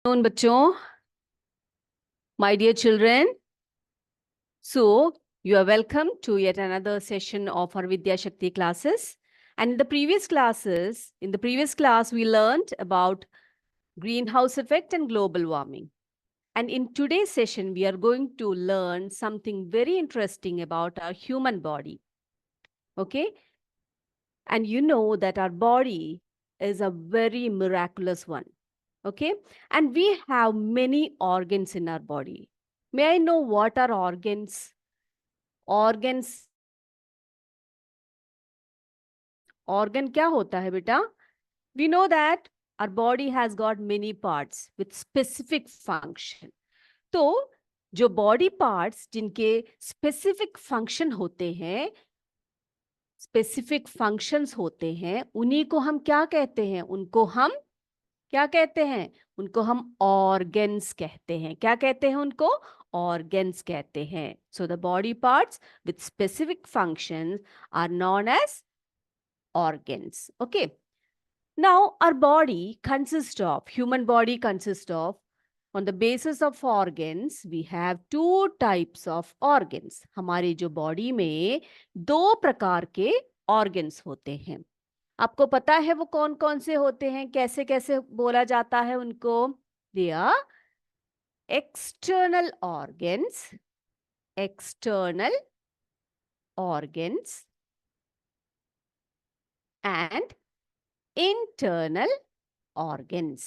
बच्चों, my dear children, so you are welcome to yet another session of our Vidya Shakti classes. And in the previous class, we learned about greenhouse effect and global warming. And in today's session, we are going to learn something very interesting about our human body. Okay? And you know that our body is a very miraculous one. Okay? And we have many organs in our body. May I know what are organs? Organs. Organ क्या होता है बेटा? We know that our body has got many parts with specific function. तो जो body parts जिनके specific function होते हैं, specific functions होते हैं, उन्हीं को हम क्या कहते हैं? उनको हम क्या कहते हैं? उनको हम organs कहते हैं. क्या कहते हैं उनको? Organs कहते हैं. So the body parts with specific functions are known as organs. Okay. Now our human body consists of, on the basis of organs, we have two types of organs. हमारे जो body में दो प्रकार के organs होते हैं. आपको पता है वो कौन कौन से होते हैं? कैसे कैसे बोला जाता है उनको? They are external organs and internal organs.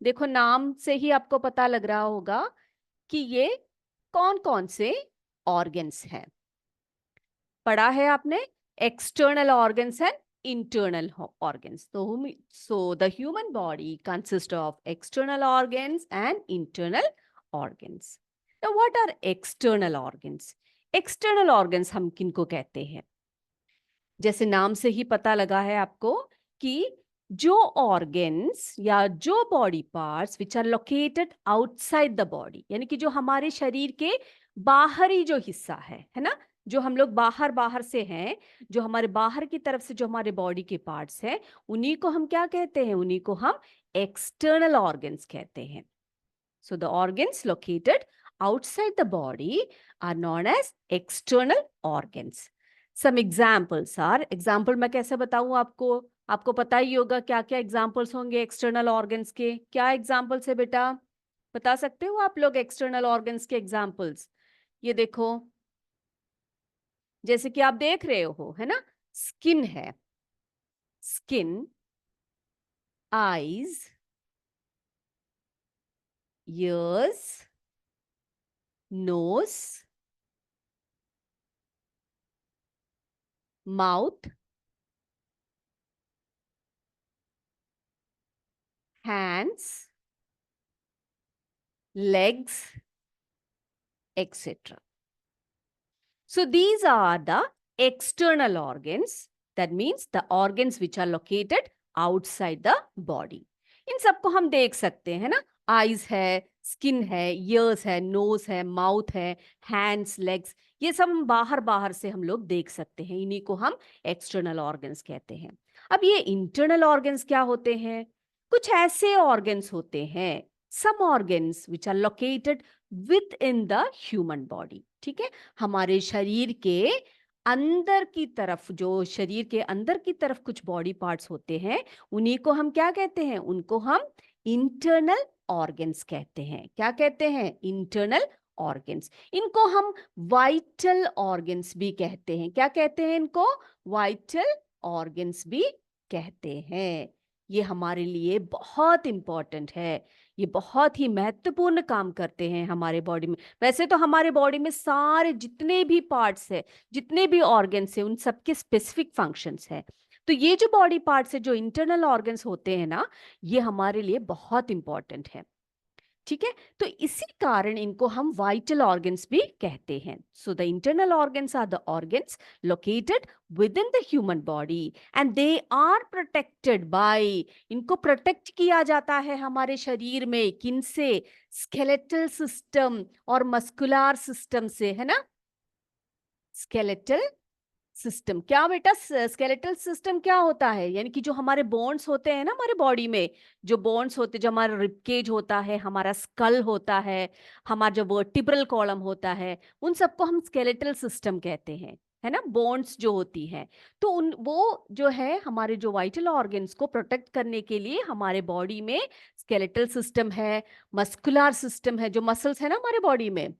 देखो नाम से ही आपको पता लग रहा होगा कि ये कौन कौन से organs हैं. पढ़ा है आपने external organs and internal organs. So the human body consists of external organs and internal organs. Now what are external organs? External organs हम किनको कहते हैं? जैसे नाम से ही पता लगा है आपको कि जो ऑर्गन्स या जो body parts which are located outside the body, यानी कि जो हमारे शरीर के बाहरी जो हिस्सा है ना, जो हम लोग बाहर से हैं, जो हमारे बाहर की तरफ से जो हमारे बॉडी के पार्ट्स हैं, उन्हीं को हम क्या कहते हैं? उन्हीं को हम एक्सटर्नल ऑर्गन्स कहते हैं. So the organs located outside the body are known as external organs. Some examples are, example मैं कैसे बताऊं आपको? आपको पता ही होगा क्या क्या एग्जाम्पल्स होंगे एक्सटर्नल ऑर्गन्स के. क्या एग्जाम्पल्स है बेटा? बता सकते हो आप लोग एक्सटर्नल ऑर्गन्स के एग्जाम्पल्स? ये देखो, जैसे कि आप देख रहे हो, है ना, स्किन है, skin, eyes, ears, nose, mouth, hands, legs, etc. So these are the external organs. That means the organs which are located outside the body. इन सबको हम देख सकते हैं ना. आईज है, स्किन है, ईयर्स है, नोज है, माउथ है, हैंड्स, लेग्स, ये सब बाहर से हम लोग देख सकते हैं. इन्हीं को हम एक्सटर्नल ऑर्गन्स कहते हैं. अब ये इंटरनल ऑर्गन्स क्या होते हैं? कुछ ऐसे ऑर्गन्स होते हैं, some organs which are located within the human body. ठीक है, हमारे शरीर के अंदर की तरफ, जो शरीर के अंदर की तरफ कुछ बॉडी पार्ट्स होते हैं, उन्हीं को हम क्या कहते हैं? उनको हम इंटरनल ऑर्गन्स कहते हैं. क्या कहते हैं? Internal organs. इनको हम वाइटल ऑर्गन्स भी कहते हैं. क्या कहते हैं इनको? वाइटल ऑर्गन्स भी कहते हैं. ये हमारे लिए बहुत इंपॉर्टेंट है. ये बहुत ही महत्वपूर्ण काम करते हैं हमारे बॉडी में. वैसे तो हमारे बॉडी में सारे जितने भी पार्ट्स है, जितने भी ऑर्गन्स है, उन सबके स्पेसिफिक फंक्शंस है. तो ये जो बॉडी पार्ट्स है, जो इंटरनल ऑर्गन्स होते हैं ना, ये हमारे लिए बहुत इंपॉर्टेंट है. ठीक है, तो इसी कारण इनको हम वाइटल ऑर्गन्स भी कहते हैं. So the internal organs are the organs located within the human body and they are protected by, इनको प्रोटेक्ट किया जाता है हमारे शरीर में. किनसे? स्केलेटल सिस्टम और मस्कुलर सिस्टम से, है ना. स्केलेटल सिस्टम क्या बेटा? स्केलेटल सिस्टम क्या होता है? यानी कि जो हमारे बोन्स होते हैं ना हमारे बॉडी में, जो बोन्स होते, जो हमारा रिबकेज होता है, हमारा स्कल होता है, हमारा जो वर्टिब्रल कॉलम होता है, उन सबको हम स्केलेटल सिस्टम कहते हैं, है ना? बोन्स जो होती है, तो उन वो जो है हमारे जो वाइटल ऑर्गन्स को प्रोटेक्ट करने के लिए हमारे बॉडी में स्केलेटल सिस्टम है, मस्कुलर सिस्टम है, जो मसल्स है ना हमारे बॉडी में,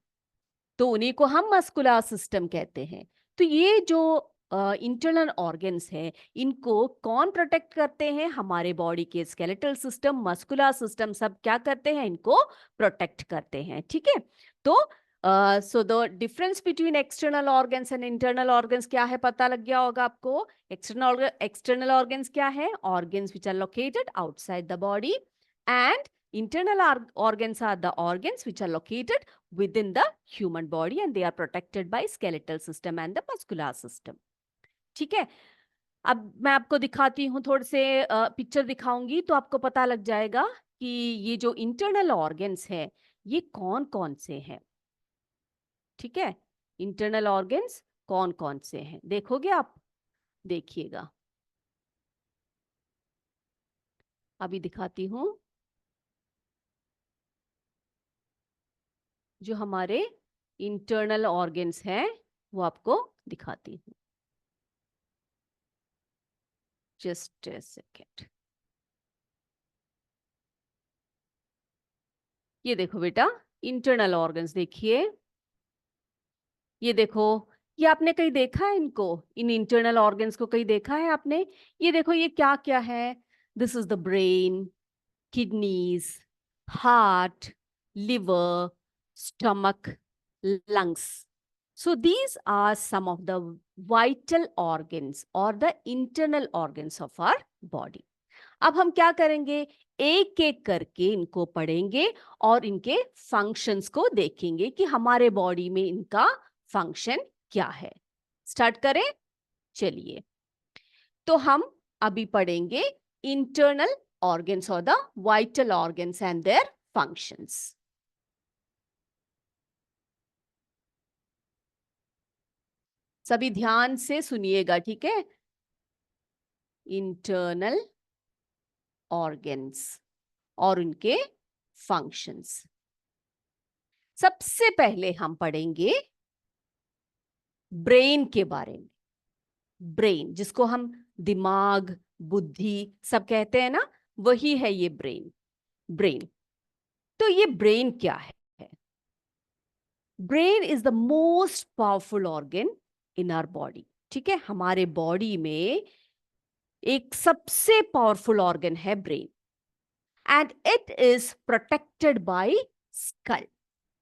तो उन्हीं को हम मस्कुलर सिस्टम कहते हैं। तो ये जो इंटरनल ऑर्गन्स है, इनको कौन प्रोटेक्ट करते हैं? हमारे बॉडी के स्केलेटल सिस्टम, मस्कुलर सिस्टम सब क्या करते हैं? इनको प्रोटेक्ट करते हैं, ठीक है? तो so the difference between external organs and internal organs क्या है, पता लग गया होगा आपको। एक्सटर्नल ऑर्गन्स क्या है? Organs which are located outside the body, and internal organs are the organs which are located within the human body and they are protected by skeletal system and the muscular system. ठीक है? अब मैं आपको दिखाती हूँ, थोड़े से picture दिखाऊंगी तो आपको पता लग जाएगा कि ये जो इंटरनल ऑर्गन्स है ये कौन कौन से हैं। ठीक है? इंटरनल ऑर्गन्स कौन कौन से हैं देखोगे आप, देखिएगा, अभी दिखाती हूँ। जो हमारे इंटरनल ऑर्गन्स हैं वो आपको दिखाती हूँ, जस्ट अ सेकेंड। ये देखो बेटा, इंटरनल ऑर्गन्स देखिए, ये देखो, ये आपने कहीं देखा है इनको, इन इंटरनल ऑर्गन्स को कहीं देखा है आपने? ये देखो ये क्या क्या है? This is the brain, kidneys, heart, liver, stomach, lungs. So these are some of the vital organs or the internal organs of our body. अब हम क्या करेंगे? एक एक करके इनको पढ़ेंगे और इनके फंक्शंस को देखेंगे कि हमारे बॉडी में इनका फंक्शन क्या है। स्टार्ट करें, चलिए। तो हम अभी पढ़ेंगे इंटरनल ऑर्गन्स और the vital organs and their functions. सभी ध्यान से सुनिएगा, ठीक है? इंटरनल ऑर्गन्स और उनके फंक्शंस। सबसे पहले हम पढ़ेंगे ब्रेन के बारे में। ब्रेन, जिसको हम दिमाग, बुद्धि सब कहते हैं ना, वही है ये ब्रेन। ब्रेन, तो ये ब्रेन क्या है? Brain is the most powerful organ in our body. ठीक है, हमारे बॉडी में एक सबसे पावरफुल ऑर्गन है brain, and it is protected by skull.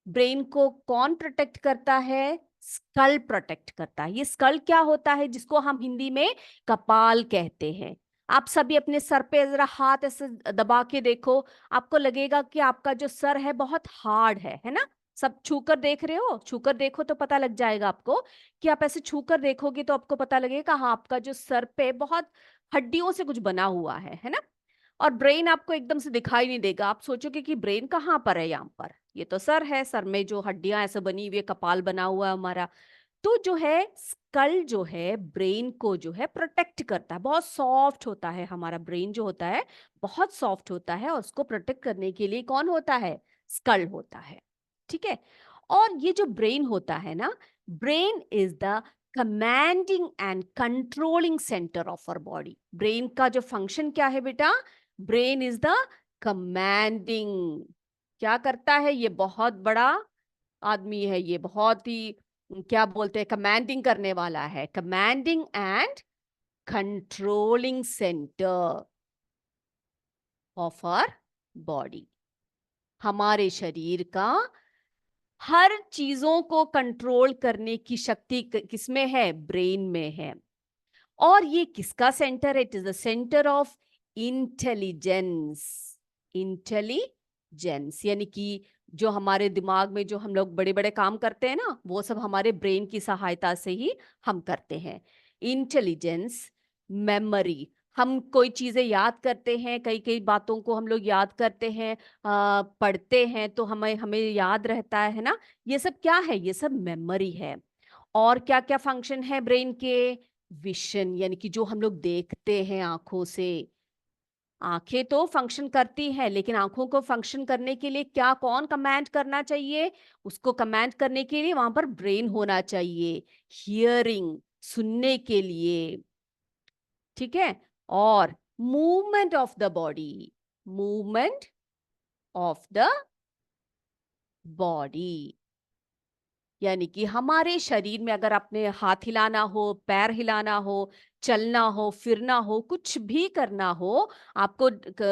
Brain को कौन प्रोटेक्ट करता है? स्कल प्रोटेक्ट करता है। ये स्कल क्या होता है? जिसको हम हिंदी में कपाल कहते हैं। आप सभी अपने सर पे जरा हाथ ऐसे दबा के देखो, आपको लगेगा कि आपका जो सर है बहुत हार्ड है ना? सब छूकर देख रहे हो? छूकर देखो तो पता लग जाएगा आपको, कि आप ऐसे छूकर देखोगे तो आपको पता लगेगा हाँ, आपका जो सर पे बहुत हड्डियों से कुछ बना हुआ है ना? और ब्रेन आपको एकदम से दिखाई नहीं देगा, आप सोचोगे कि ब्रेन कहाँ पर है? यहाँ पर, ये तो सर है, सर में जो हड्डियां ऐसे बनी हुई है, कपाल बना हुआ है हमारा। तो जो है स्कल जो है ब्रेन को जो है प्रोटेक्ट करता है। बहुत सॉफ्ट होता है हमारा ब्रेन, जो होता है बहुत सॉफ्ट होता है, और उसको प्रोटेक्ट करने के लिए कौन होता है? स्कल होता है। ठीक है, और ये जो ब्रेन होता है ना, brain is the commanding and controlling centre of our body. Brain का जो फंक्शन क्या है बेटा? Brain is the commanding. क्या करता है? ये बहुत बड़ा आदमी है, ये बहुत ही क्या बोलते हैं, कमांडिंग करने वाला है। Commanding and controlling centre of our body. हमारे शरीर का हर चीजों को कंट्रोल करने की शक्ति किसमें है? ब्रेन में है। और ये किसका सेंटर है? It is the centre of intelligence. Intelligence यानी कि जो हमारे दिमाग में जो हम लोग बड़े बड़े काम करते हैं ना, वो सब हमारे ब्रेन की सहायता से ही हम करते हैं। इंटेलिजेंस, मेमोरी, हम कोई चीजें याद करते हैं, कई कई बातों को हम लोग याद करते हैं, पढ़ते हैं तो हमें हमें याद रहता है ना? ये सब क्या है? ये सब मेमोरी है। और क्या क्या फंक्शन है ब्रेन के? विशन, यानी कि जो हम लोग देखते हैं आंखों से। आंखें तो फंक्शन करती है, लेकिन आंखों को फंक्शन करने के लिए क्या, कौन कमांड करना चाहिए? उसको कमांड करने के लिए वहां पर ब्रेन होना चाहिए। हियरिंग, सुनने के लिए। ठीक है। और movement of the body, movement of the body, यानी कि हमारे शरीर में अगर अपने हाथ हिलाना हो, पैर हिलाना हो, चलना हो, फिरना हो, कुछ भी करना हो, आपको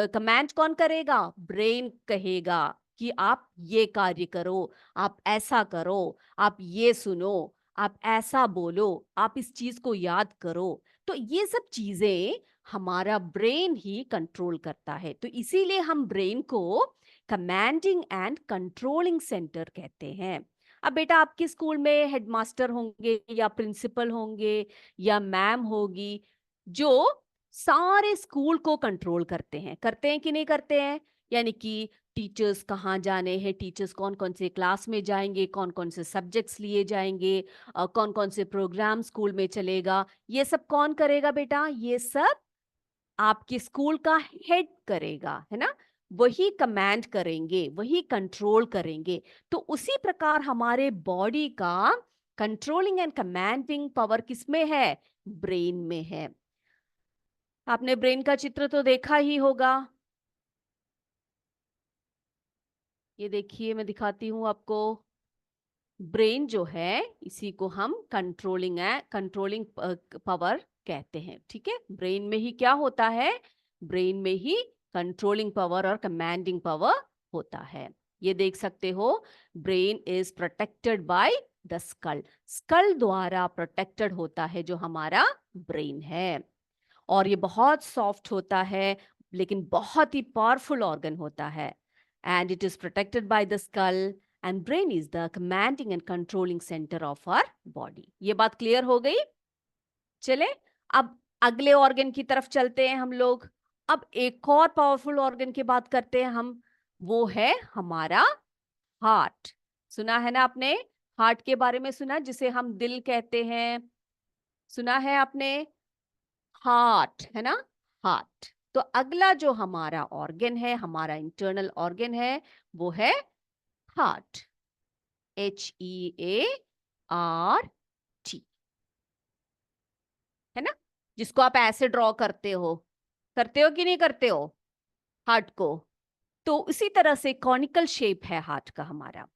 कमांड कौन करेगा? ब्रेन कहेगा कि आप ये कार्य करो, आप ऐसा करो, आप ये सुनो, आप ऐसा बोलो, आप इस चीज को याद करो। तो ये सब चीजें हमारा ब्रेन ही कंट्रोल करता है। तो इसीलिए हम ब्रेन को कमांडिंग एंड कंट्रोलिंग सेंटर कहते हैं। अब बेटा आपके स्कूल में हेडमास्टर होंगे या प्रिंसिपल होंगे या मैम होगी, जो सारे स्कूल को कंट्रोल करते हैं कि नहीं करते हैं? यानी कि टीचर्स कहाँ जाने हैं, टीचर्स कौन कौन से क्लास में जाएंगे, कौन कौन से सब्जेक्ट्स लिए जाएंगे, कौन कौन से प्रोग्राम स्कूल में चलेगा, ये सब कौन करेगा बेटा? ये सब आपके स्कूल का हेड करेगा, है ना? वही कमांड करेंगे, वही कंट्रोल करेंगे। तो उसी प्रकार हमारे बॉडी का कंट्रोलिंग एंड कमांडिंग पावर किसमें है? ब्रेन में है। आपने ब्रेन का चित्र तो देखा ही होगा। ये देखिए, मैं दिखाती हूं आपको। ब्रेन जो है, इसी को हम कंट्रोलिंग पावर कहते हैं। ठीक है। ब्रेन में ही क्या होता है? ब्रेन में ही कंट्रोलिंग पावर और कमांडिंग पावर होता है। ये देख सकते हो, brain is protected by the skull. Skull द्वारा प्रोटेक्टेड होता है जो हमारा ब्रेन है। और ये बहुत सॉफ्ट होता है, लेकिन बहुत ही पावरफुल ऑर्गन होता है। And it is protected by the skull, and brain is the commanding and controlling centre of our body. ये बात क्लियर हो गई? चले, अब अगले ऑर्गन की तरफ चलते हैं हम लोग। अब एक और पावरफुल ऑर्गन की बात करते हैं हम, वो है हमारा हार्ट। सुना है ना आपने? हार्ट के बारे में सुना, जिसे हम दिल कहते हैं। सुना है आपने? हार्ट, है ना? हार्ट। तो अगला जो हमारा ऑर्गन है, हमारा इंटरनल ऑर्गन है, वो है हार्ट। HEART, है ना? जिसको आप ऐसे ड्रॉ करते हो कि नहीं करते हो? हार्ट को। तो उसी तरह से कॉनिकल शेप है हार्ट का हमारा।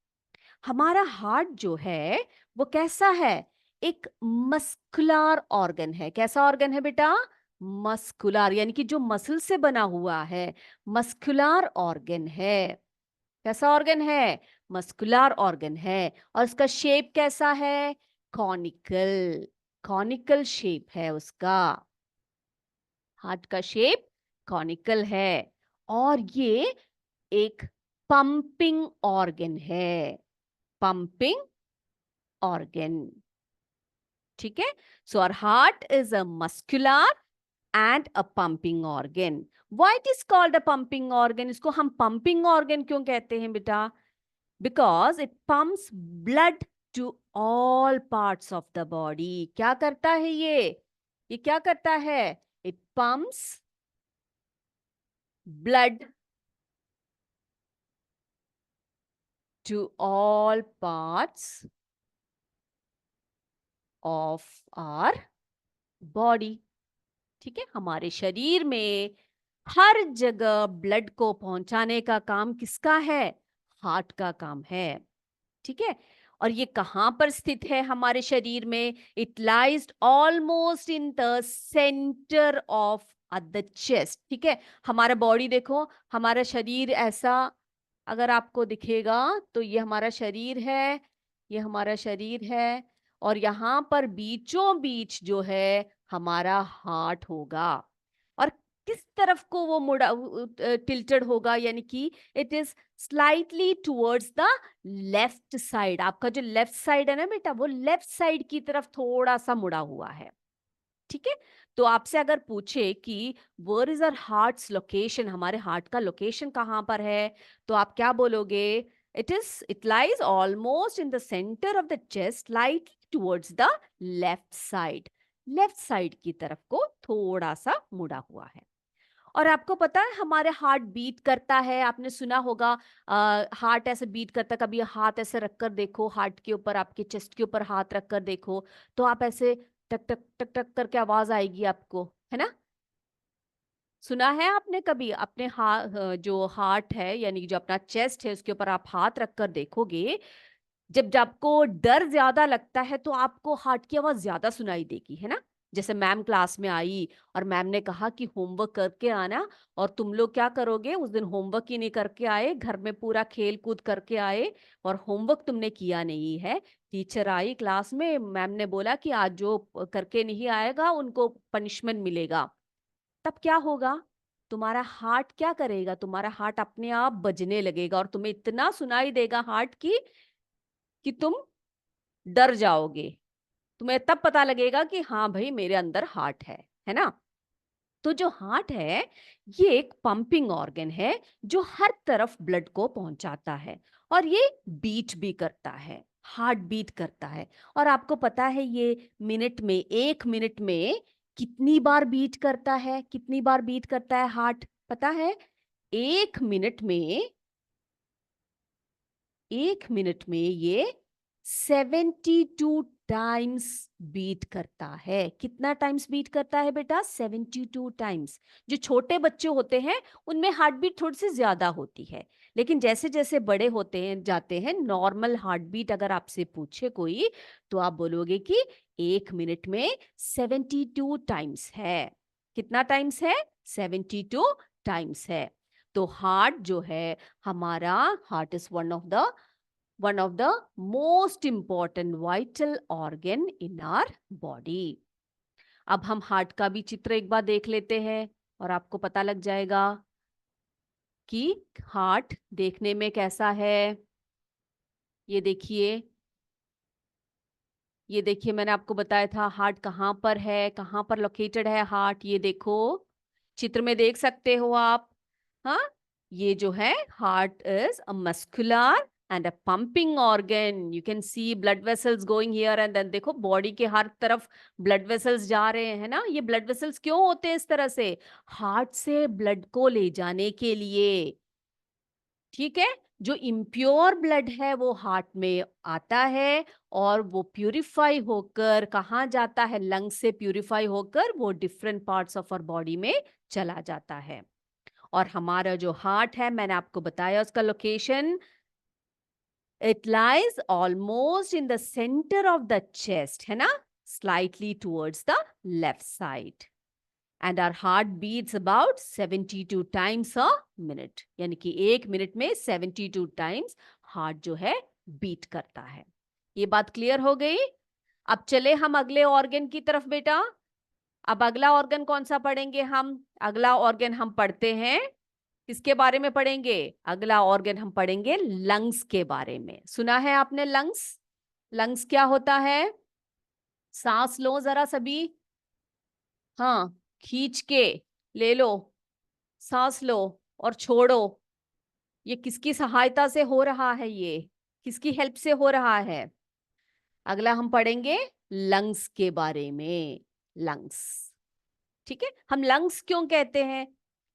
हमारा हार्ट जो है वो कैसा है? एक मस्कुलर ऑर्गन है। कैसा ऑर्गन है बेटा? मस्कुलर, यानी कि जो मसल से बना हुआ है, मस्कुलर ऑर्गन है। कैसा ऑर्गन है? मस्कुलर ऑर्गन है। और उसका शेप कैसा है? कॉनिकल। कॉनिकल शेप है उसका। हार्ट का शेप कॉनिकल है। और ये एक पंपिंग ऑर्गन है। Pumping organ. ठीक है। So our heart is a muscular and a pumping organ. Why it is called a pumping organ? इसको हम पंपिंग ऑर्गन क्यों कहते हैं बेटा? Because it pumps blood to all parts of the body. क्या करता है ये क्या करता है? It pumps blood to all parts of our body. ठीक है। हमारे शरीर में हर जगह ब्लड को पहुंचाने का काम किसका है? हार्ट का काम है। ठीक है। और ये कहां पर स्थित है हमारे शरीर में? It lies almost in the centre of the chest. ठीक है। हमारा बॉडी देखो, हमारा शरीर ऐसा अगर आपको दिखेगा तो ये हमारा शरीर है, ये हमारा शरीर है। और यहाँ पर बीचों बीच जो है हमारा हार्ट होगा। और किस तरफ को वो मुड़ा टिल्टेड होगा? यानी कि it is slightly towards the left side. आपका जो लेफ्ट साइड है ना बेटा, वो लेफ्ट साइड की तरफ थोड़ा सा मुड़ा हुआ है। ठीक है। तो आपसे अगर पूछे कि where is our heart's location, हमारे हार्ट का लोकेशन कहाँ पर है, तो आप क्या बोलोगे? It lies almost in the center of the chest, slightly towards the left side. Left side की तरफ को थोड़ा सा मुड़ा हुआ है। और आपको पता है हमारे हार्ट बीट करता है, आपने सुना होगा हार्ट ऐसे बीट करता है। कभी हाथ ऐसे रखकर देखो हार्ट के ऊपर, आपके चेस्ट के ऊपर हाथ रखकर देखो, तो आप ऐसे टक टक टक टक करके आवाज आएगी आपको, है ना? सुना है आपने कभी? अपने जो हार्ट है यानी जो अपना चेस्ट है उसके ऊपर आप हाथ रखकर देखोगे, जब आपको डर ज्यादा लगता है तो आपको हार्ट की आवाज ज्यादा सुनाई देगी, है ना? जैसे मैम क्लास में आई और मैम ने कहा कि होमवर्क करके आना, और तुम लोग क्या करोगे? उस दिन होमवर्क ही नहीं करके आए, घर में पूरा खेल कूद करके आए और होमवर्क तुमने किया नहीं है। टीचर आई क्लास में, मैम ने बोला कि आज जो करके नहीं आएगा उनको पनिशमेंट मिलेगा। तब क्या होगा? तुम्हारा हार्ट क्या करेगा? तुम्हारा हार्ट अपने आप बजने लगेगा और तुम्हें इतना सुनाई देगा हार्ट की कि तुम डर जाओगे। तुम्हें तब पता लगेगा कि हाँ भाई मेरे अंदर हार्ट है ना? तो जो हार्ट है ये एक पंपिंग ऑर्गन है जो हर तरफ ब्लड को पहुंचाता है, और ये बीट भी करता है, हार्ट बीट करता है। और आपको पता है ये मिनट में, 1 मिनट में कितनी बार बीट करता है? कितनी बार बीट करता है हार्ट, पता है? 1 मिनट में, 1 मिनट में ये 72 टाइम्स बीट करता है। कितना टाइम्स बीट करता है बेटा? 72 टाइम्स। जो छोटे बच्चे होते हैं उनमें हार्ट बीट थोड़ी सी ज्यादा होती है, लेकिन जैसे जैसे बड़े होते हैं जाते हैं, नॉर्मल हार्ट बीट अगर आपसे पूछे कोई तो आप बोलोगे कि 1 मिनट में 72 टाइम्स है। कितना टाइम्स है? 72 टाइम्स है। तो हार्ट जो है हमारा, heart is one of the most important vital organ in our body. अब हम हार्ट का भी चित्र एक बार देख लेते हैं और आपको पता लग जाएगा कि हार्ट देखने में कैसा है। ये देखिए, ये देखिए, मैंने आपको बताया था हार्ट कहाँ पर है, कहाँ पर लोकेटेड है हार्ट। ये देखो, चित्र में देख सकते हो आप। हाँ, ये जो है heart is a muscular and a pumping organ. You can see blood vessels going here and then. देखो बॉडी के हर तरफ ब्लड वेसल्स जा रहे हैं ना। ये ब्लड वेसल्स क्यों होते हैं इस तरह से? हार्ट से ब्लड को ले जाने के लिए, ठीक है? जो इम्प्योर ब्लड है वो हार्ट में आता है और वो प्यूरिफाई होकर कहाँ जाता है? लंग्स से प्यूरिफाई होकर वो different parts of our body में चला जाता है। और हमारा जो हार्ट है, मैंने आपको बताया उसका location, it lies almost in the centre of the chest, है ना? Slightly towards the left side. And our heart beats about 72 times a minute, यानी कि 1 मिनट में 72 टाइम्स हार्ट जो है बीट करता है। ये बात क्लियर हो गई? अब चले हम अगले ऑर्गन की तरफ बेटा। अब अगला ऑर्गन कौन सा पढ़ेंगे हम? अगला ऑर्गन हम पढ़ते हैं, किसके बारे में पढ़ेंगे? अगला ऑर्गन हम पढ़ेंगे लंग्स के बारे में। सुना है आपने लंग्स? लंग्स क्या होता है? सांस लो जरा सभी। हाँ, खींच के ले लो, सांस लो और छोड़ो। ये किसकी सहायता से हो रहा है? ये किसकी हेल्प से हो रहा है? अगला हम पढ़ेंगे लंग्स के बारे में। लंग्स, ठीक है? हम लंग्स क्यों कहते हैं?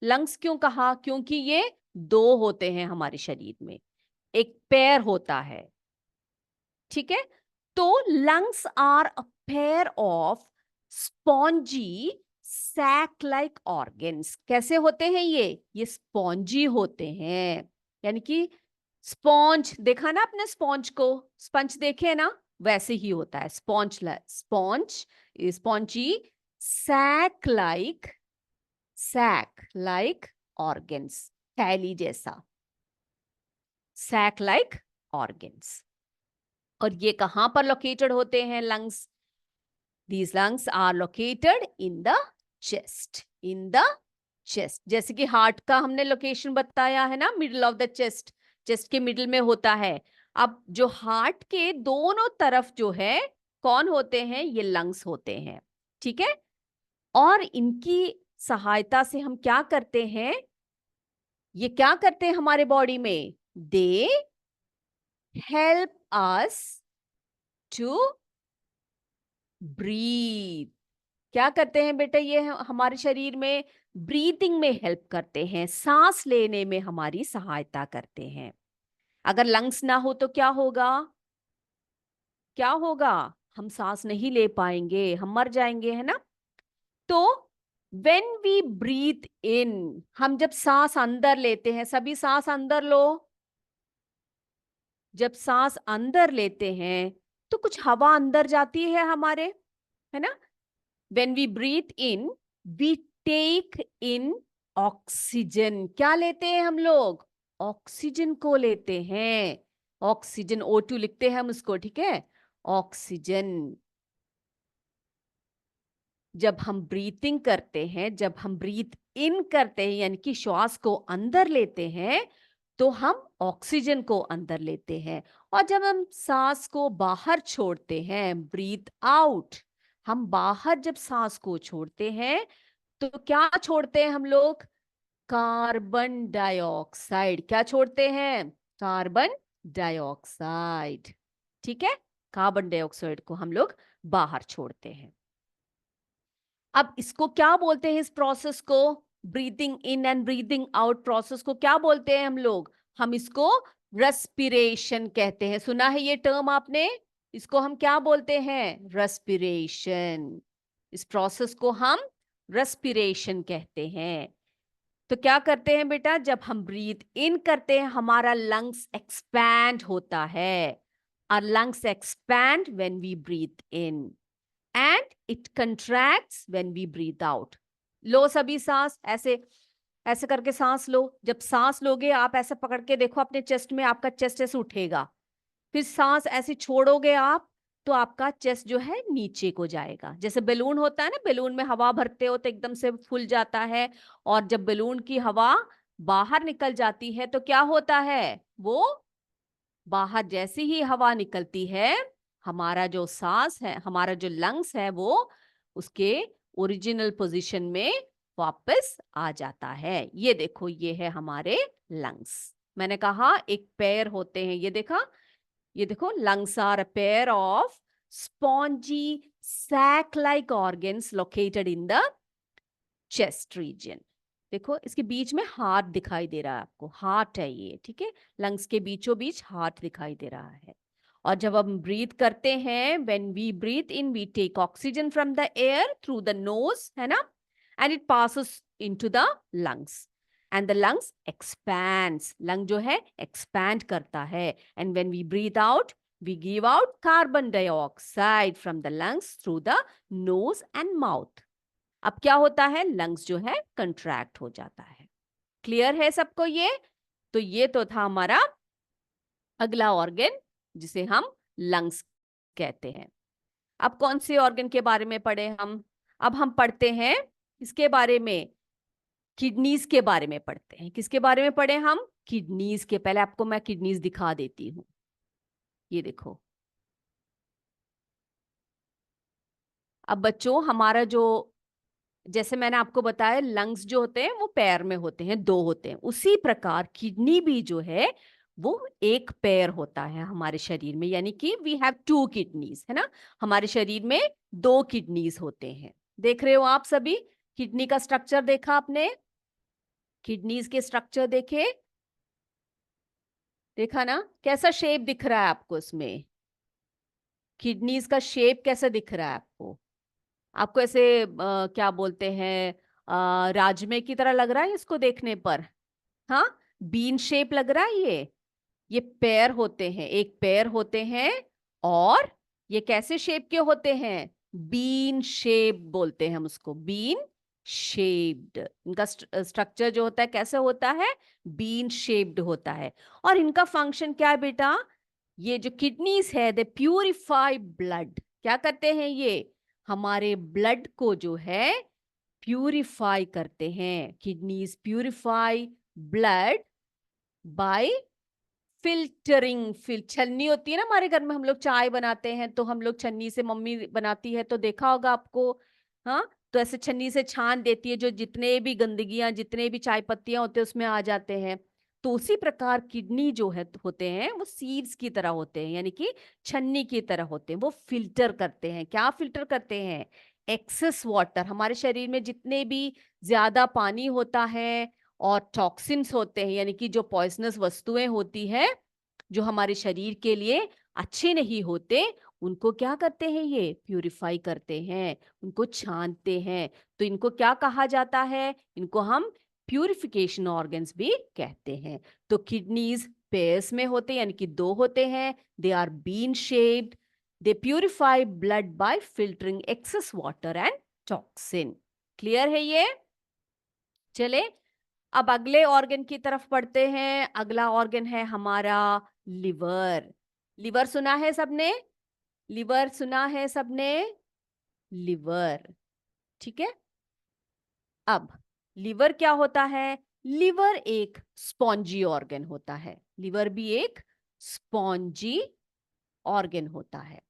लंग्स क्यों कहा? क्योंकि ये दो होते हैं हमारे शरीर में, एक पैर होता है, ठीक है? तो lungs are a pair of spongy sac like organs. कैसे होते हैं ये स्पॉन्जी होते हैं, यानी कि स्पॉन्ज देखा ना आपने? स्पॉन्ज को, स्पंज देखे ना? वैसे ही होता है sponge. Sponge, spongy, sac like, sac like organs, थैली जैसा, सैक लाइक ऑर्गन्स। और ये कहां पर लोकेटेड होते हैं lungs? These lungs are located in the chest. In the chest. जैसे कि हार्ट का हमने लोकेशन बताया है ना, middle of the chest, chest के मिडल में होता है। अब जो हार्ट के दोनों तरफ जो है कौन होते हैं? ये लंग्स होते हैं, ठीक है? और इनकी सहायता से हम क्या करते हैं? ये क्या करते हैं हमारे बॉडी में? दे help us to breathe. क्या करते हैं बेटा ये हमारे शरीर में ब्रीथिंग में हेल्प करते हैं, सांस लेने में हमारी सहायता करते हैं। अगर लंग्स ना हो तो क्या होगा? क्या होगा? हम सांस नहीं ले पाएंगे, हम मर जाएंगे, है ना? तो व्हेन वी ब्रीथ इन, हम जब सांस अंदर लेते हैं, सभी सांस अंदर लो। जब सांस अंदर लेते हैं तो कुछ हवा अंदर जाती है हमारे, है ना? When we breathe in, we take in oxygen. क्या लेते हैं हम लोग? ऑक्सीजन को लेते हैं। ऑक्सीजन, O2 लिखते हैं हम उसको, ठीक है? ऑक्सीजन। जब हम ब्रीथिंग करते हैं, जब हम ब्रीथ इन करते हैं यानी कि श्वास को अंदर लेते हैं, तो हम ऑक्सीजन को अंदर लेते हैं। और जब हम सांस को बाहर छोड़ते हैं, ब्रीथ आउट, हम बाहर जब सांस को छोड़ते हैं तो क्या छोड़ते हैं हम लोग? Carbon dioxide. क्या छोड़ते हैं? Carbon dioxide. ठीक है? कार्बन डाइऑक्साइड को हम लोग बाहर छोड़ते हैं। अब इसको क्या बोलते हैं, इस प्रोसेस को, breathing in and breathing out process को क्या बोलते हैं हम लोग? हम इसको रेस्पिरेशन कहते हैं। सुना है ये टर्म आपने? इसको हम क्या बोलते हैं? रेस्पिरेशन। इस प्रोसेस को हम रेस्पिरेशन कहते हैं। तो क्या करते हैं बेटा? जब हम ब्रीथ इन करते हैं हमारा लंग्स एक्सपैंड होता है। और lungs expand when we breathe in and it contracts when we breathe out. लो सभी सांस, ऐसे ऐसे करके सांस लो। जब सांस लोगे आप ऐसे पकड़ के देखो अपने चेस्ट में, आपका चेस्ट ऐसे उठेगा। फिर सांस ऐसे छोड़ोगे आप तो आपका चेस्ट जो है नीचे को जाएगा। जैसे बैलून होता है ना, बैलून में हवा भरते हो तो एकदम से फूल जाता है, और जब बैलून की हवा बाहर निकल जाती है तो क्या होता है? वो बाहर जैसे ही हवा निकलती है, हमारा जो सांस है, हमारा जो लंग्स है, वो उसके ओरिजिनल पोजीशन में वापस आ जाता है। ये देखो, ये है हमारे लंग्स। मैंने कहा एक पेयर होते हैं, ये देखा, ये देखो, lungs are a pair of spongy sac like organs located in the chest region. देखो इसके बीच में हार्ट दिखाई दे रहा है आपको, हार्ट है ये, ठीक है? लंग्स के बीचों बीच हार्ट दिखाई दे रहा है। और जब हम ब्रीथ करते हैं, when we breathe in, we take oxygen from the air through the nose, है ना? And it passes into the lungs, and the lungs expands. Lung जो है एक्सपैंड करता है। And when we breathe out, we give out carbon dioxide from the lungs through the nose and mouth. अब क्या होता है? लंग्स जो है कंट्रैक्ट हो जाता है। क्लियर है सबको ये? तो ये तो था हमारा अगला ऑर्गन जिसे हम लंग्स कहते हैं। अब कौन से ऑर्गन के बारे में पढ़े हम? अब हम पढ़ते हैं इसके बारे में, किडनीज के बारे में पढ़ते हैं। किसके बारे में पढ़े हम? किडनीज के। पहले आपको मैं किडनीज दिखा देती हूँ। ये देखो, अब बच्चों हमारा जो, जैसे मैंने आपको बताया लंग्स जो होते हैं वो पैर में होते हैं, दो होते हैं, उसी प्रकार किडनी भी जो है वो एक पैर होता है हमारे शरीर में, यानी कि वी हैव टू किडनीज, है ना? हमारे शरीर में दो किडनीज होते हैं। देख रहे हो आप सभी? किडनी का स्ट्रक्चर देखा आपने? किडनीज के स्ट्रक्चर देखे? देखा ना कैसा शेप दिख रहा है आपको इसमें? किडनीज का शेप कैसा दिख रहा है आपको? आपको ऐसे क्या बोलते हैं, राजमे की तरह लग रहा है इसको देखने पर? हाँ, बीन शेप लग रहा है ये पैर होते हैं, एक पैर होते हैं। और ये कैसे शेप के होते हैं? बीन शेप बोलते हैं हम उसको, बीन शेप्ड। इनका स्ट्रक्चर जो होता है कैसे होता है? बीन शेप्ड होता है। और इनका फंक्शन क्या है बेटा? ये जो किडनीज है, दे प्यूरिफाई ब्लड। क्या करते हैं ये? हमारे ब्लड को जो है प्यूरिफाई करते हैं। Kidneys purify blood by filtering. छन्नी होती है ना हमारे घर में, हम लोग चाय बनाते हैं तो हम लोग छन्नी से, मम्मी बनाती है तो देखा होगा आपको। हाँ, तो ऐसे छन्नी से छान देती है, जो जितने भी गंदगियां, जितने भी चाय पत्तियां होते हैं उसमें आ जाते हैं। तो उसी प्रकार किडनी जो है होते हैं वो सीव्स की तरह होते हैं, यानी कि छन्नी की तरह होते हैं। वो फिल्टर करते हैं। क्या फिल्टर करते हैं? एक्सेस वाटर, हमारे शरीर में जितने भी ज्यादा पानी होता है और टॉक्सिन्स होते हैं, यानी कि जो पॉइजनस वस्तुएं होती है जो हमारे शरीर के लिए अच्छे नहीं होते, उनको क्या करते हैं? ये प्यूरिफाई करते हैं, उनको छानते हैं। तो इनको क्या कहा जाता है? इनको हम प्यूरिफिकेशन ऑर्गन्स भी कहते हैं। तो किडनीज पेयर्स में होते हैं, यानी कि दो होते हैं। They are bean shaped. They purify blood by filtering excess water and toxin. Clear है ये? चले अब अगले ऑर्गन की तरफ पढ़ते हैं। अगला ऑर्गन है हमारा लिवर। लिवर सुना है सबने? लिवर सुना है सबने? लिवर, ठीक है। अब लिवर क्या होता है? लिवर एक स्पॉन्जी ऑर्गन होता है। लिवर भी एक स्पॉन्जी ऑर्गन होता है।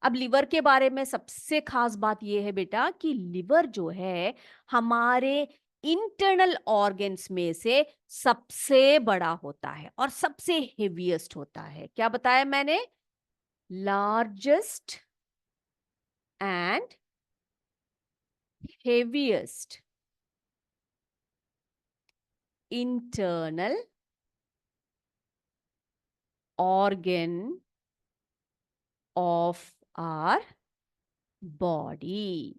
अब लिवर के बारे में सबसे खास बात यह है बेटा कि लिवर जो है हमारे इंटरनल ऑर्गन्स में से सबसे बड़ा होता है और सबसे हेवीएस्ट होता है। क्या बताया मैंने? Largest and heaviest internal organ of our body।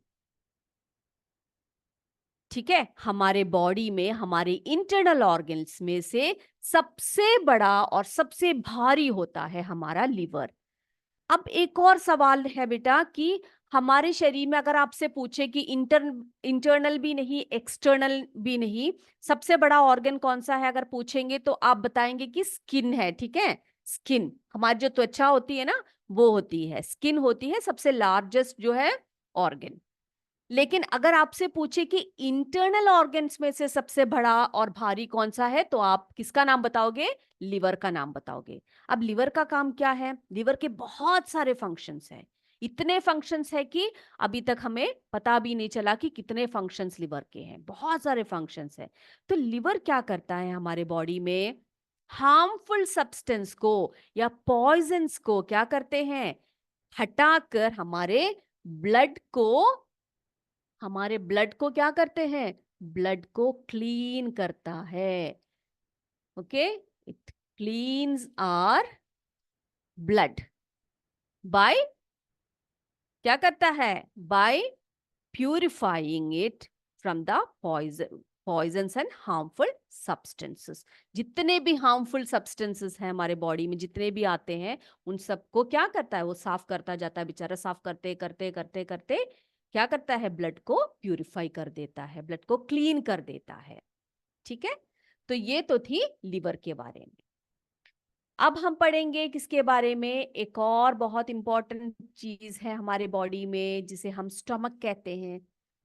ठीक है, हमारे बॉडी में हमारे इंटरनल ऑर्गन्स में से सबसे बड़ा और सबसे भारी होता है हमारा लिवर। अब एक और सवाल है बेटा कि हमारे शरीर में अगर आपसे पूछे कि इंटरनल भी नहीं एक्सटर्नल भी नहीं, सबसे बड़ा ऑर्गन कौन सा है अगर पूछेंगे तो आप बताएंगे कि स्किन है। ठीक है, स्किन, हमारी जो त्वचा होती है ना वो होती है, स्किन होती है सबसे लार्जेस्ट जो है ऑर्गन। लेकिन अगर आपसे पूछे कि इंटरनल ऑर्गन्स में से सबसे बड़ा और भारी कौन सा है तो आप किसका नाम बताओगे? लिवर का नाम बताओगे। अब लिवर का काम क्या है? लिवर के बहुत सारे फंक्शंस हैं। इतने फंक्शंस है कि अभी तक हमें पता भी नहीं चला कि कितने फंक्शंस लिवर के हैं। बहुत सारे फंक्शंस हैं। तो लिवर क्या करता है हमारे बॉडी में? हार्मफुल सब्सटेंस को या पॉइजन्स को क्या करते हैं? हटाकर हमारे ब्लड को क्या करते हैं? ब्लड को क्लीन करता है। Okay, it cleans our blood by, क्या करता है? By purifying it from the poisons and harmful substances. जितने भी हार्मफुल सब्सटेंसेस हैं हमारे बॉडी में, जितने भी आते हैं, उन सबको क्या करता है? वो साफ करता जाता है बेचारा। साफ करते करते करते करते क्या करता है? ब्लड को प्यूरिफाई कर देता है, ब्लड को क्लीन कर देता है। ठीक है, तो ये तो थी लिवर के बारे में। अब हम पढ़ेंगे किसके बारे में? एक और बहुत इंपॉर्टेंट चीज है हमारे बॉडी में जिसे हम स्टमक कहते हैं,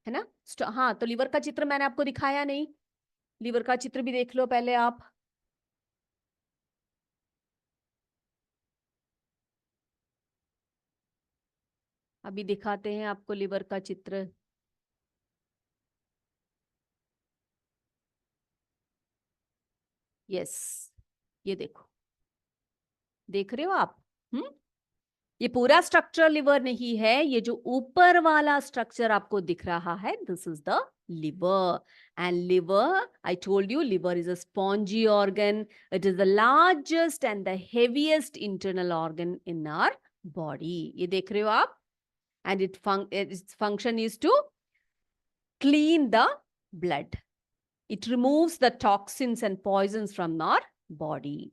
है ना? हाँ, तो लिवर का चित्र मैंने आपको दिखाया नहीं। लिवर का चित्र भी देख लो पहले आप। अभी दिखाते हैं आपको लिवर का चित्र। यस, ये देखो, देख रहे हो आप? हम्म, ये पूरा स्ट्रक्चर लिवर नहीं है। ये जो ऊपर वाला स्ट्रक्चर आपको दिख रहा है, this is the liver. And liver, I told you, liver is a spongy organ. It is the largest and the heaviest internal organ in our body. ये देख रहे हो आप? And its function is to clean the blood. It removes the toxins and poisons from our body.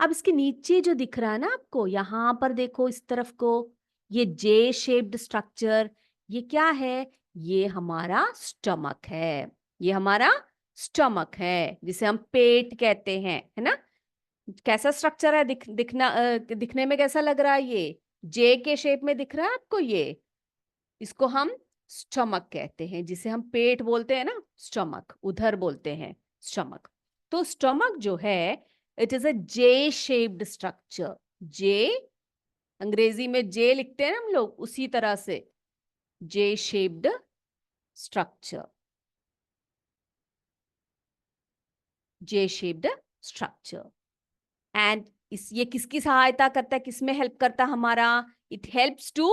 अब इसके नीचे जो दिख रहा है ना आपको, यहां पर देखो इस तरफ को, ये जे शेप्ड स्ट्रक्चर, ये क्या है? ये हमारा स्टमक है। ये हमारा स्टमक है जिसे हम पेट कहते हैं, है ना? कैसा स्ट्रक्चर है? दिखने में कैसा लग रहा है? ये जे के शेप में दिख रहा है आपको? ये इसको हम स्टमक कहते हैं, जिसे हम पेट बोलते हैं ना, स्टमक उधर बोलते हैं स्टमक। तो स्टमक जो है, it is a J shaped structure. J, अंग्रेजी में जे लिखते हैं ना हम लोग, उसी तरह से जे shaped structure, J shaped structure. And ये किसकी सहायता करता है, किसमें हेल्प करता है हमारा? It helps to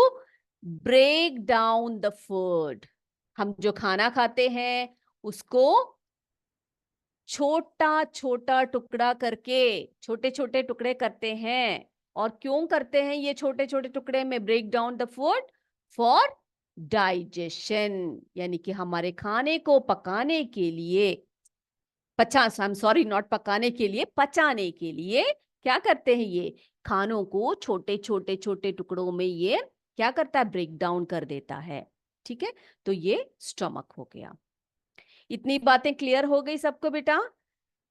break down the food. हम जो खाना खाते हैं उसको छोटा छोटा टुकड़ा करके, छोटे छोटे टुकड़े करते हैं। और क्यों करते हैं ये छोटे छोटे टुकड़े में break down the food? For digestion, यानी कि हमारे खाने को पकाने के लिए, सॉरी नॉट पकाने के लिए, पचाने के लिए क्या करते हैं, ये खानों को छोटे छोटे छोटे टुकड़ों में ये क्या करता है, ब्रेक डाउन कर देता है। ठीक है, तो ये स्टमक हो गया। इतनी बातें क्लियर हो गई सबको बेटा?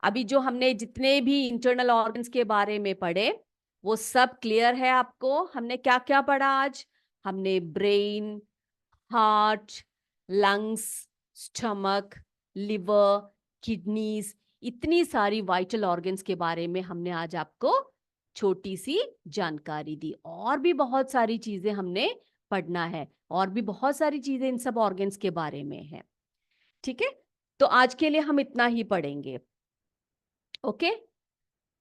अभी जो हमने जितने भी इंटरनल ऑर्गन्स के बारे में पढ़े वो सब क्लियर है आपको? हमने क्या क्या पढ़ा आज? हमने brain, heart, lungs, stomach, liver, kidneys, इतनी सारी वाइटल ऑर्गन्स के बारे में हमने आज आपको छोटी सी जानकारी दी। और भी बहुत सारी चीजें हमने पढ़ना है, और भी बहुत सारी चीजें इन सब ऑर्गन्स के बारे में है। ठीक है, तो आज के लिए हम इतना ही पढ़ेंगे। ओके,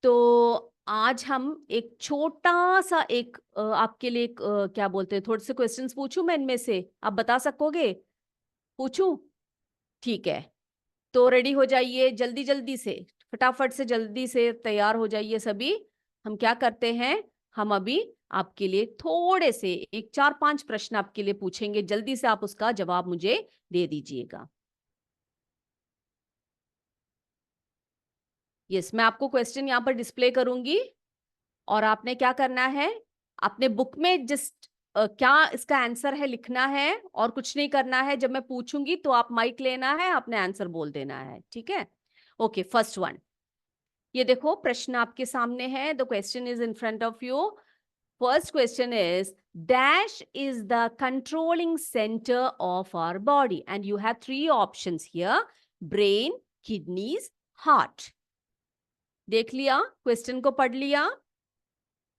तो आज हम एक छोटा सा एक आपके लिए क्या बोलते हैं, थोड़े से क्वेश्चंस पूछूं मैं इनमें से, आप बता सकोगे? पूछूं? ठीक है, तो रेडी हो जाइए, जल्दी जल्दी से, फटाफट से, जल्दी से तैयार हो जाइए सभी। हम क्या करते हैं, हम अभी आपके लिए थोड़े से एक 4-5 प्रश्न आपके लिए पूछेंगे, जल्दी से आप उसका जवाब मुझे दे दीजिएगा। यस, मैं आपको क्वेश्चन यहाँ पर डिस्प्ले करूंगी और आपने क्या करना है, अपने बुक में जस्ट क्या इसका आंसर है लिखना है, और कुछ नहीं करना है। जब मैं पूछूंगी तो आप माइक लेना है, अपने आंसर बोल देना है। ठीक है, ओके, फर्स्ट वन, ये देखो प्रश्न आपके सामने है, the question is in front of you. First question is, dash is the controlling centre of our body, and you have 3 options here, brain, kidneys, heart. देख लिया, क्वेश्चन को पढ़ लिया।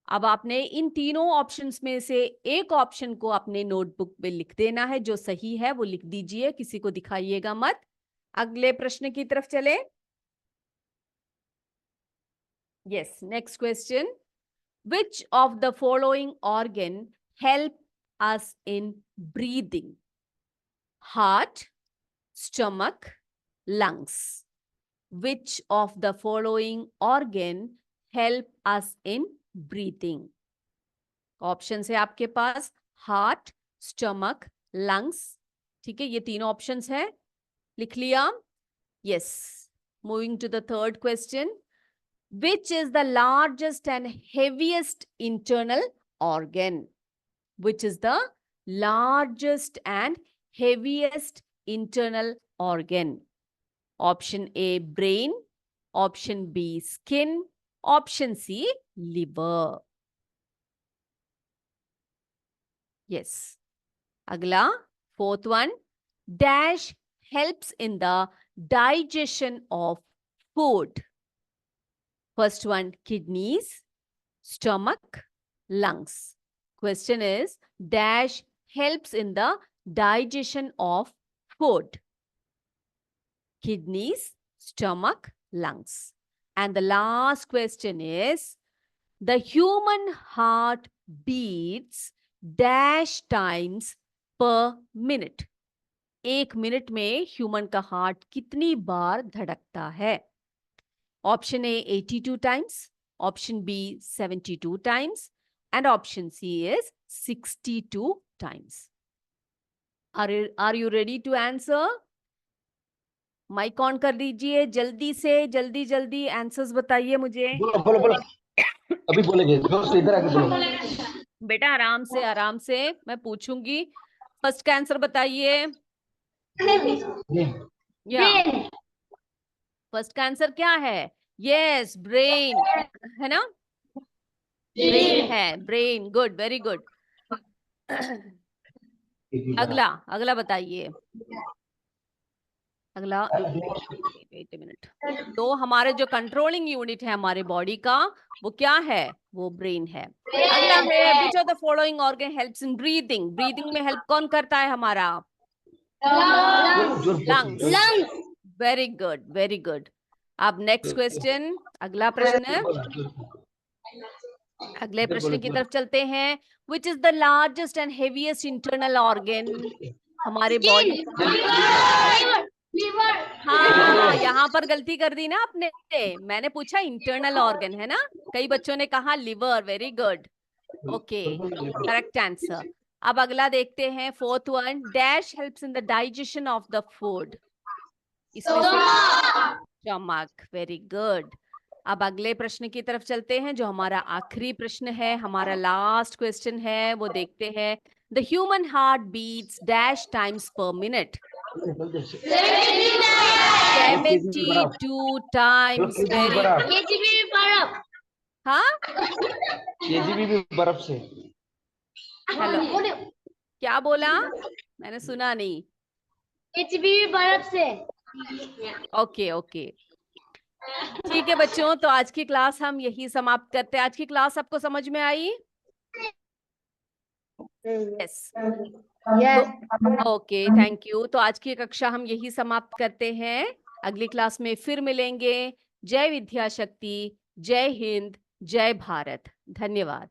अब आपने इन तीनों ऑप्शंस में से एक ऑप्शन को अपने नोटबुक में लिख देना है, जो सही है वो लिख दीजिए, किसी को दिखाइएगा मत। अगले प्रश्न की तरफ चले। Yes, next question, which of the following organ help us in breathing? Heart, stomach, lungs. Which of the following organ help us in breathing? Option है आपके पास, हार्ट, स्टमक, लंग्स। ठीक है, ये तीनों ऑप्शंस है, लिख लिया? Yes, moving to the third question, which is the largest and heaviest internal organ? Which is the largest and heaviest internal organ? Option A brain, option B skin, option C liver. Yes, अगला fourth one, dash helps in the digestion of food? First one kidneys, stomach, lungs. Question is, dash helps in the digestion of food? Kidneys, stomach, lungs. And the last question is, the human heart beats dash times per minute. 1 minute में human का heart कितनी बार धड़कता है? Option A 82 times, option B 72 times, and option C is 62 times. Are you ready to answer? Mic on कर दीजिए, जल्दी से, जल्दी जल्दी आंसर्स बताइए मुझे। बोलो बोलो बोलो, अभी बोलेंगे, इधर आके बोलो। बेटा आराम से, आराम से, मैं पूछूंगी। फर्स्ट का आंसर बताइए। या फर्स्ट का आंसर क्या है? यस, ब्रेन है ना, ब्रेन है, ब्रेन। Good, very good. अगला, अगला बताइए, अगला। Wait a minute. तो हमारे जो कंट्रोलिंग यूनिट है हमारे बॉडी का, वो क्या है? वो ब्रेन है। अगला है, which of the following organ helps in breathing? Breathing में हेल्प कौन करता है हमारा? Lungs. Very good, very good. अब नेक्स्ट क्वेश्चन, अगला प्रश्न, अगले प्रश्न की तरफ चलते हैं। विच is the largest and heaviest internal organ हमारे बॉडी? हाँ, यहाँ पर गलती कर दी ना आपने, मैंने पूछा इंटरनल ऑर्गन है ना, कई बच्चों ने कहा liver. Very good, okay, correct answer. अब अगला देखते हैं, fourth one, dash helps in the digestion of the food. इसमें स्टमक, वेरी गुड। अब अगले प्रश्न की तरफ चलते हैं, जो हमारा आखिरी प्रश्न है, हमारा लास्ट क्वेश्चन है, वो देखते हैं। The human heart beats dash times per minute? 72 times. Very good. हाँ, केजीबी भी बर्फ से। हेलो, क्या बोला? मैंने सुना नहीं। केजीबी बर्फ से। ओके ओके, ठीक है बच्चों, तो आज की क्लास हम यही समाप्त करते हैं। आज की क्लास आपको समझ में आई? Yes, okay, thank you. तो आज की कक्षा हम यही समाप्त करते हैं, अगली क्लास में फिर मिलेंगे। जय विद्या शक्ति, जय हिंद, जय भारत, धन्यवाद।